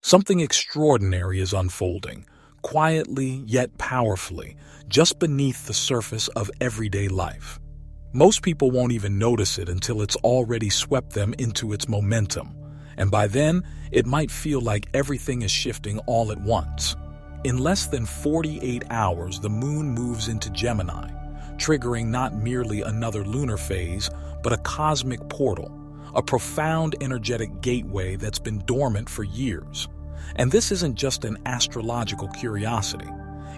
Something extraordinary is unfolding, quietly yet powerfully, just beneath the surface of everyday life. Most people won't even notice it until it's already swept them into its momentum, and by then, it might feel like everything is shifting all at once. In less than 48 hours, the moon moves into Gemini, triggering not merely another lunar phase, but a cosmic portal, a profound energetic gateway that's been dormant for years. And this isn't just an astrological curiosity.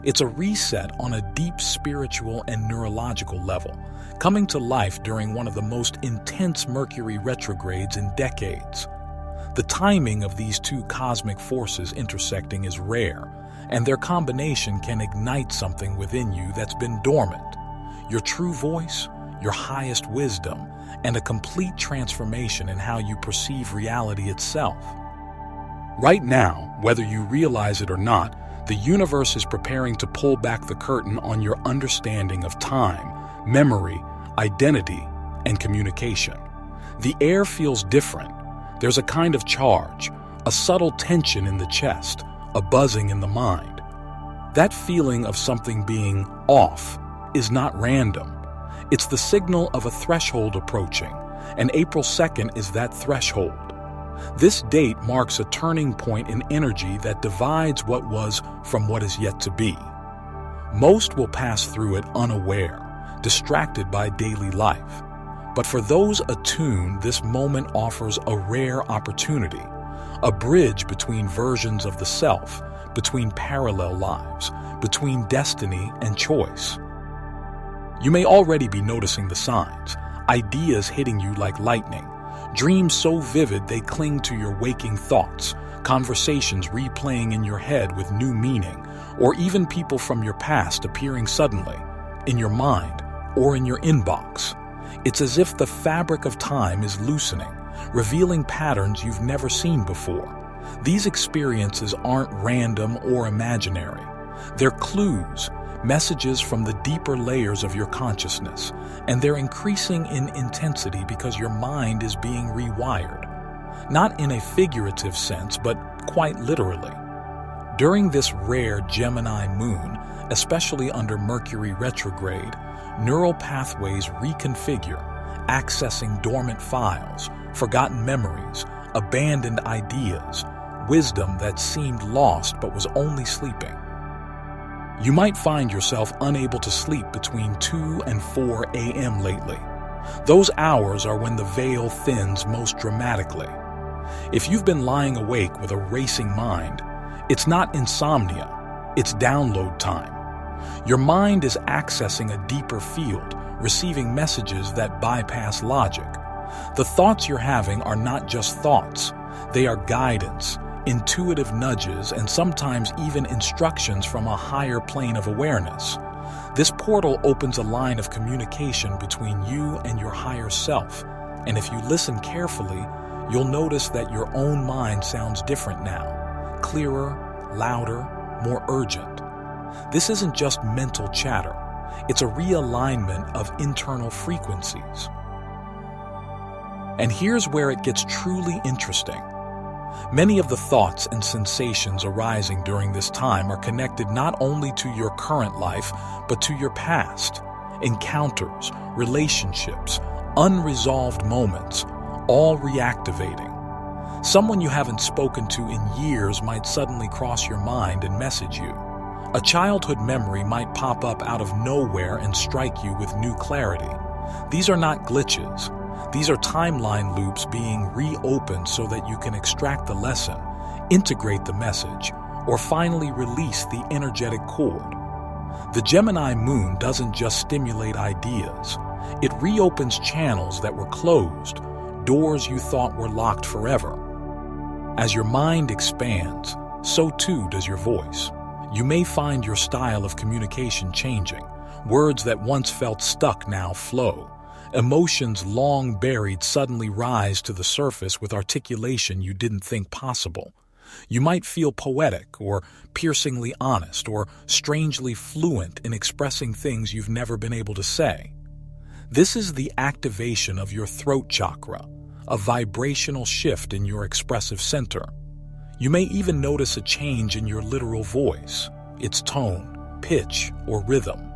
It's a reset on a deep spiritual and neurological level, coming to life during one of the most intense Mercury retrogrades in decades. The timing of these two cosmic forces intersecting is rare, and their combination can ignite something within you that's been dormant. Your true voice, your highest wisdom, and a complete transformation in how you perceive reality itself. Right now, whether you realize it or not, the universe is preparing to pull back the curtain on your understanding of time, memory, identity, and communication. The air feels different. There's a kind of charge, a subtle tension in the chest, a buzzing in the mind. That feeling of something being off is not random. It's the signal of a threshold approaching, and April 2nd is that threshold. This date marks a turning point in energy that divides what was from what is yet to be. Most will pass through it unaware, distracted by daily life. But for those attuned, this moment offers a rare opportunity, a bridge between versions of the self, between parallel lives, between destiny and choice. You may already be noticing the signs, ideas hitting you like lightning, dreams so vivid they cling to your waking thoughts, conversations replaying in your head with new meaning, or even people from your past appearing suddenly, in your mind or in your inbox. It's as if the fabric of time is loosening, revealing patterns you've never seen before. These experiences aren't random or imaginary. They're clues, messages from the deeper layers of your consciousness, and they're increasing in intensity because your mind is being rewired. Not in a figurative sense, but quite literally. During this rare Gemini moon, especially under Mercury retrograde, neural pathways reconfigure, accessing dormant files, forgotten memories, abandoned ideas, wisdom that seemed lost but was only sleeping. You might find yourself unable to sleep between 2 and 4 a.m. lately. Those hours are when the veil thins most dramatically. If you've been lying awake with a racing mind, it's not insomnia, it's download time. Your mind is accessing a deeper field, receiving messages that bypass logic. The thoughts you're having are not just thoughts, they are guidance, intuitive nudges, and sometimes even instructions from a higher plane of awareness. This portal opens a line of communication between you and your higher self, and if you listen carefully, you'll notice that your own mind sounds different now, clearer, louder, more urgent. This isn't just mental chatter, it's a realignment of internal frequencies. And here's where it gets truly interesting. Many of the thoughts and sensations arising during this time are connected not only to your current life, but to your past. Encounters, relationships, unresolved moments, all reactivating. Someone you haven't spoken to in years might suddenly cross your mind and message you. A childhood memory might pop up out of nowhere and strike you with new clarity. These are not glitches. These are timeline loops being reopened so that you can extract the lesson, integrate the message, or finally release the energetic cord. The Gemini moon doesn't just stimulate ideas. It reopens channels that were closed, doors you thought were locked forever. As your mind expands, so too does your voice. You may find your style of communication changing. Words that once felt stuck now flow. Emotions long buried suddenly rise to the surface with articulation you didn't think possible. You might feel poetic or piercingly honest or strangely fluent in expressing things you've never been able to say. This is the activation of your throat chakra, a vibrational shift in your expressive center. You may even notice a change in your literal voice, its tone, pitch, or rhythm.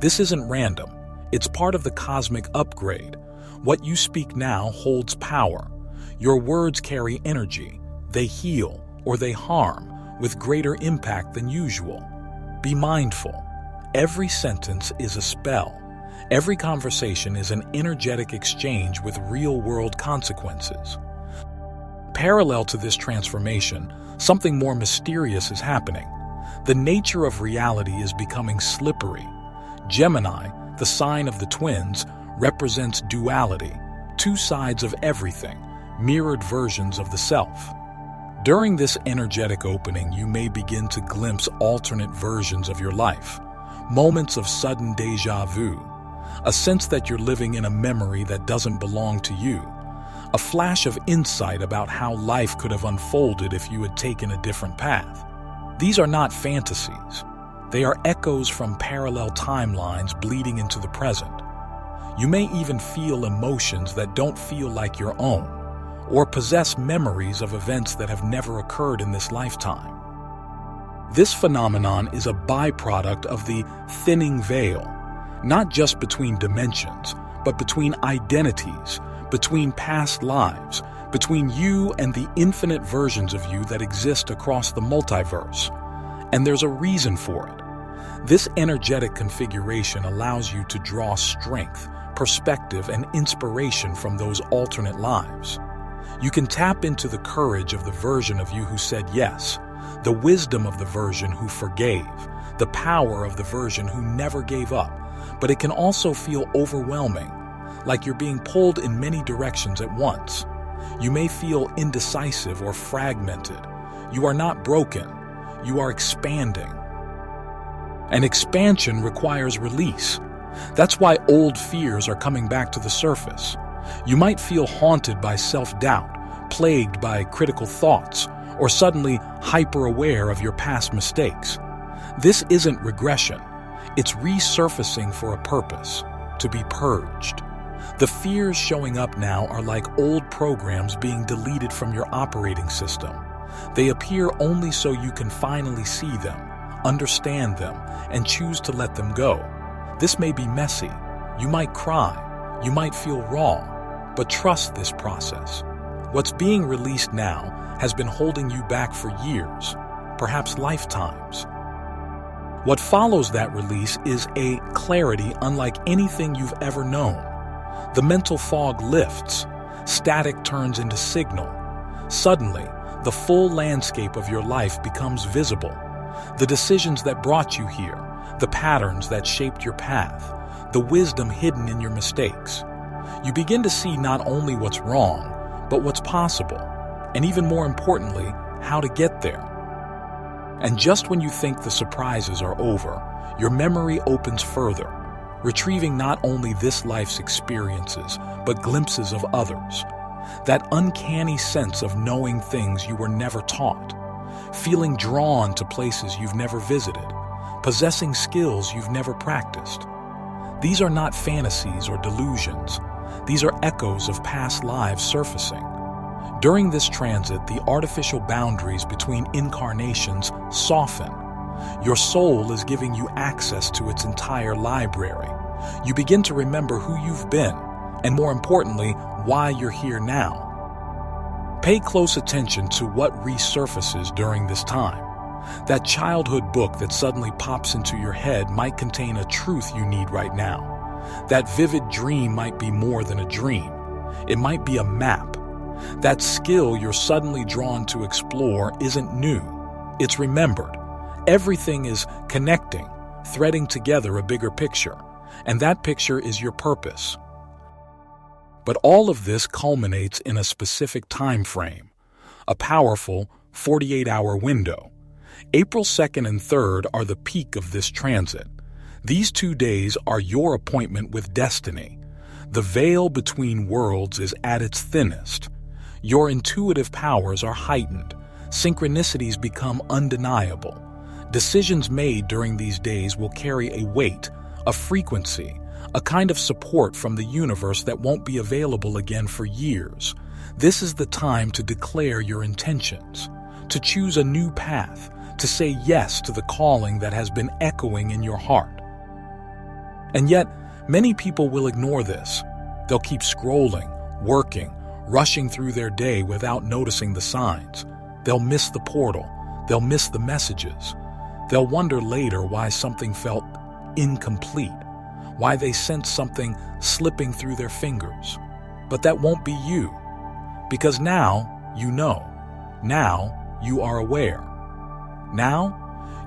This isn't random. It's part of the cosmic upgrade. What you speak now holds power. Your words carry energy. They heal, or they harm, with greater impact than usual. Be mindful. Every sentence is a spell. Every conversation is an energetic exchange with real-world consequences. Parallel to this transformation, something more mysterious is happening. The nature of reality is becoming slippery. Gemini, the sign of the twins, represents duality, two sides of everything, mirrored versions of the self. During this energetic opening, you may begin to glimpse alternate versions of your life, moments of sudden déjà vu, a sense that you're living in a memory that doesn't belong to you, a flash of insight about how life could have unfolded if you had taken a different path. These are not fantasies. They are echoes from parallel timelines bleeding into the present. You may even feel emotions that don't feel like your own, or possess memories of events that have never occurred in this lifetime. This phenomenon is a byproduct of the thinning veil, not just between dimensions, but between identities, between past lives, between you and the infinite versions of you that exist across the multiverse. And there's a reason for it. This energetic configuration allows you to draw strength, perspective, and inspiration from those alternate lives. You can tap into the courage of the version of you who said yes, the wisdom of the version who forgave, the power of the version who never gave up. But it can also feel overwhelming, like you're being pulled in many directions at once. You may feel indecisive or fragmented. You are not broken. You are expanding. And expansion requires release. That's why old fears are coming back to the surface. You might feel haunted by self-doubt, plagued by critical thoughts, or suddenly hyper-aware of your past mistakes. This isn't regression. It's resurfacing for a purpose, to be purged. The fears showing up now are like old programs being deleted from your operating system. They appear only so you can finally see them, understand them, and choose to let them go. This may be messy. You might cry. You might feel raw. But trust this process. What's being released now has been holding you back for years, perhaps lifetimes. What follows that release is a clarity unlike anything you've ever known. The mental fog lifts. Static turns into signal. Suddenly, the full landscape of your life becomes visible. The decisions that brought you here, the patterns that shaped your path, the wisdom hidden in your mistakes. You begin to see not only what's wrong, but what's possible, and even more importantly, how to get there. And just when you think the surprises are over, your memory opens further, retrieving not only this life's experiences, but glimpses of others. That uncanny sense of knowing things you were never taught, feeling drawn to places you've never visited, possessing skills you've never practiced. These are not fantasies or delusions. These are echoes of past lives surfacing. During this transit, the artificial boundaries between incarnations soften. Your soul is giving you access to its entire library. You begin to remember who you've been, and more importantly, why you're here now. Pay close attention to what resurfaces during this time. That childhood book that suddenly pops into your head might contain a truth you need right now. That vivid dream might be more than a dream. It might be a map. That skill you're suddenly drawn to explore isn't new. It's remembered. Everything is connecting, threading together a bigger picture, and that picture is your purpose. But all of this culminates in a specific time frame, a powerful 48-hour window. April 2nd and 3rd are the peak of this transit. These 2 days are your appointment with destiny. The veil between worlds is at its thinnest. Your intuitive powers are heightened. Synchronicities become undeniable. Decisions made during these days will carry a weight, a frequency, a kind of support from the universe that won't be available again for years. This is the time to declare your intentions, to choose a new path, to say yes to the calling that has been echoing in your heart. And yet, many people will ignore this. They'll keep scrolling, working, rushing through their day without noticing the signs. They'll miss the portal. They'll miss the messages. They'll wonder later why something felt incomplete, why they sensed something slipping through their fingers. But that won't be you, because now you know. Now you are aware. Now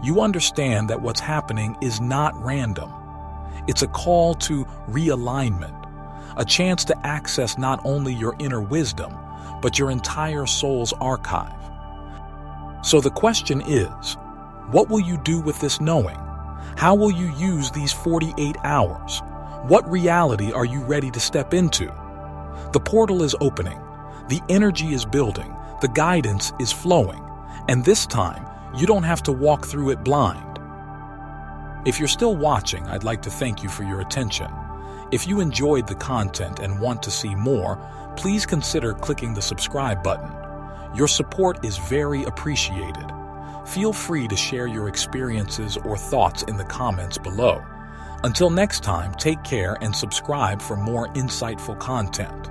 you understand that what's happening is not random. It's a call to realignment, a chance to access not only your inner wisdom, but your entire soul's archive. So the question is, what will you do with this knowing? How will you use these 48 hours? What reality are you ready to step into? The portal is opening, the energy is building, the guidance is flowing, and this time you don't have to walk through it blind. If you're still watching, I'd like to thank you for your attention. If you enjoyed the content and want to see more, please consider clicking the subscribe button. Your support is very appreciated. Feel free to share your experiences or thoughts in the comments below. Until next time, take care and subscribe for more insightful content.